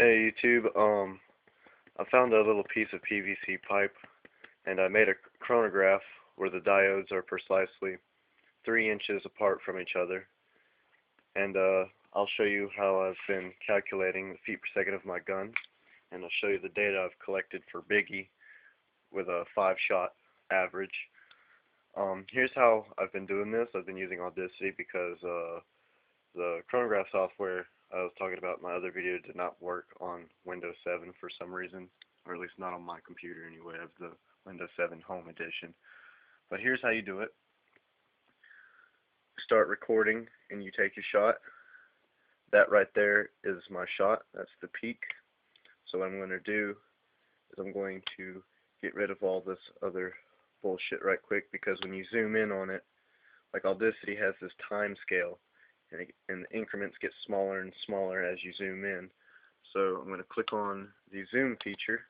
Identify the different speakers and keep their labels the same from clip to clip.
Speaker 1: Hey YouTube, I found a little piece of PVC pipe and I made a chronograph where the diodes are precisely 3 inches apart from each other, and I'll show you how I've been calculating the feet per second of my gun, and I'll show you the data I've collected for Biggie with a 5-shot average. Here's how I've been doing this. I've been using Audacity because the chronograph software I was talking about in my other video did not work on Windows 7 for some reason, or at least not on my computer anyway. I have the Windows 7 Home Edition. But here's how you do it. Start recording and you take your shot. That right there is my shot. That's the peak. So what I'm going to do is I'm going to get rid of all this other bullshit right quick, because when you zoom in on it, like Audacity has this time scale, and the increments get smaller and smaller as you zoom in. So I'm going to click on the zoom feature,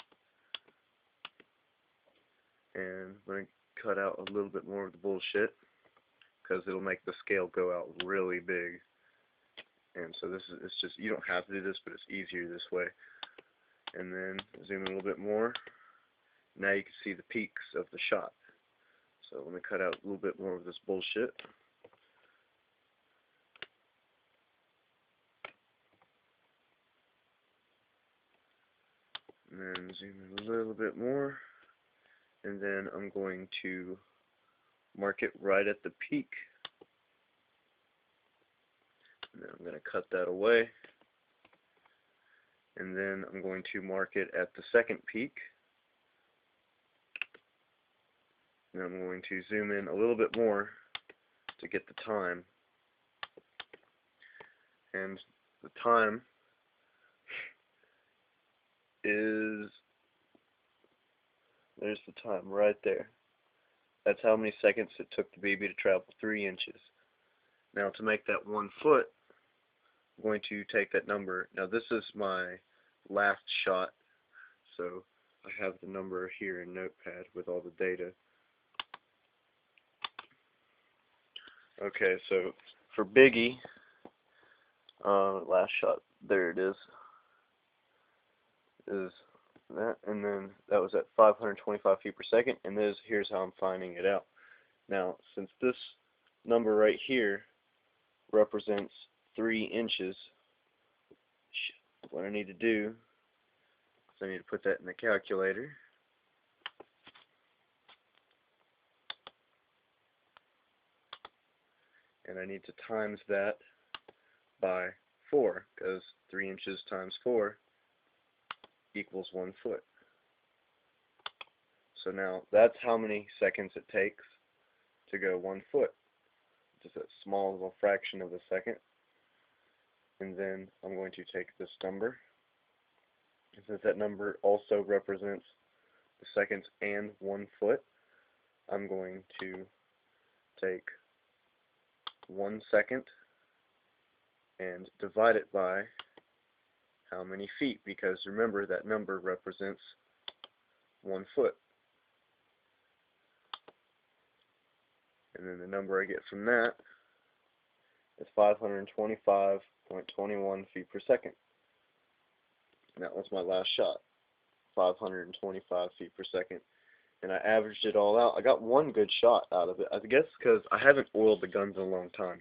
Speaker 1: and I'm going to cut out a little bit more of the bullshit, because it'll make the scale go out really big. And so this is, it's just, you don't have to do this, but it's easier this way. And then zoom in a little bit more. Now you can see the peaks of the shot. So let me cut out a little bit more of this bullshit. And then zoom in a little bit more. And then I'm going to mark it right at the peak. And then I'm going to cut that away. And then I'm going to mark it at the second peak. And I'm going to zoom in a little bit more to get the time. And the time is, there's the time right there. That's how many seconds it took the BB to travel 3 inches. Now to make that 1 foot, I'm going to take that number. Now this is my last shot, so I have the number here in Notepad with all the data. Okay, so for Biggie, last shot, there it is that, and then that was at 525 feet per second, and here's how I'm finding it out. Now, since this number right here represents 3 inches, what I need to do is I need to put that in the calculator. And I need to times that by 4, because 3 inches times 4 equals 1 foot. So now that's how many seconds it takes to go 1 foot. Just a small little fraction of a second. And then I'm going to take this number, and since that number also represents the seconds and 1 foot, I'm going to take 1 second and divide it by how many feet, because remember that number represents 1 foot. And then the number I get from that is 525.21 feet per second. And that was my last shot, 525 feet per second. And I averaged it all out. I got one good shot out of it, I guess because I haven't oiled the guns in a long time.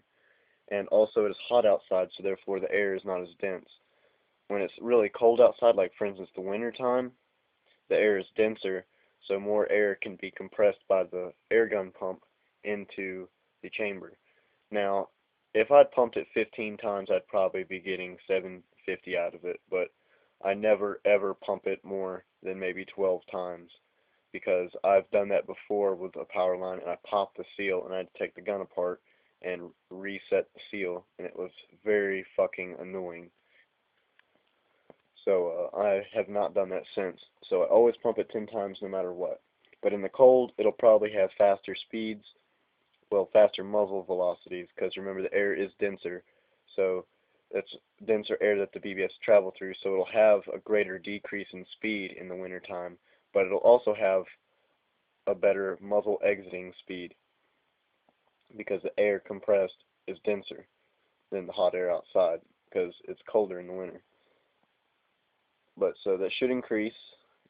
Speaker 1: And also it is hot outside, so therefore the air is not as dense. When it's really cold outside, like for instance the winter time, the air is denser, so more air can be compressed by the air gun pump into the chamber. Now, if I'd pumped it 15 times, I'd probably be getting 750 out of it, but I never ever pump it more than maybe 12 times. Because I've done that before with a power line, and I popped the seal, and I had to take the gun apart and reset the seal, and it was very fucking annoying. So I have not done that since. So I always pump it 10 times no matter what. But in the cold, it'll probably have faster speeds, well, faster muzzle velocities, because remember the air is denser, so it's denser air that the BB has to travel through, so it'll have a greater decrease in speed in the winter time. But it'll also have a better muzzle exiting speed, because the air compressed is denser than the hot air outside, because it's colder in the winter. But so that should increase,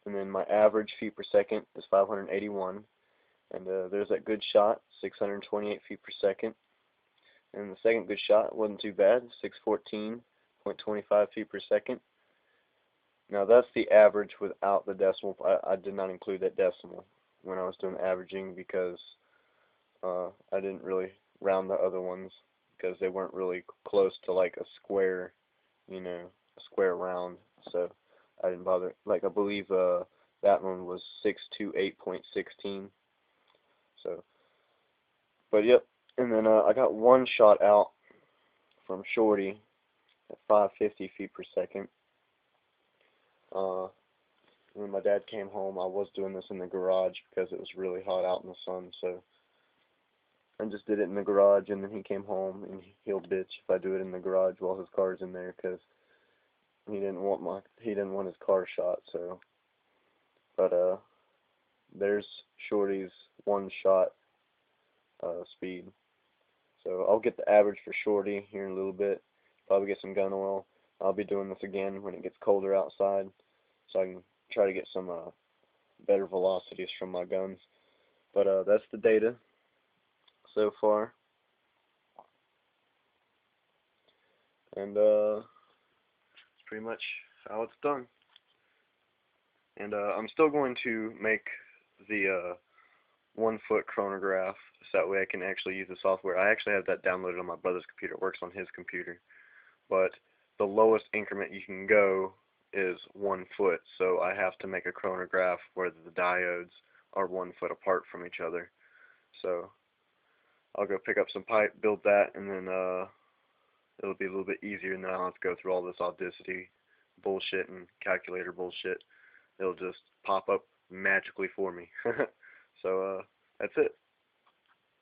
Speaker 1: and then my average feet per second is 581, and there's that good shot, 628 feet per second. And the second good shot wasn't too bad, 614.25 feet per second. Now that's the average without the decimal. I did not include that decimal when I was doing averaging because I didn't really round the other ones because they weren't really close to like a square, you know, a square round. So I didn't bother. Like I believe that one was 628.16. So, but yep. And then I got one shot out from Shorty at 550 feet per second. When my dad came home, I was doing this in the garage because it was really hot out in the sun. So I just did it in the garage, and then he came home, and he'll bitch if I do it in the garage while his car's in there because he didn't want his car shot. So, but there's Shorty's one shot speed. So I'll get the average for Shorty here in a little bit. Probably get some gun oil. I'll be doing this again when it gets colder outside, so I can try to get some better velocities from my guns. But that's the data so far, and it's pretty much how it's done. And I'm still going to make the 1 foot chronograph so that way I can actually use the software. I actually have that downloaded on my brother's computer. It works on his computer. But the lowest increment you can go is 1 foot, so I have to make a chronograph where the diodes are 1 foot apart from each other. So I'll go pick up some pipe, build that, and then it'll be a little bit easier, and then I'll have to go through all this audacity bullshit and calculator bullshit. It'll just pop up magically for me. So that's it.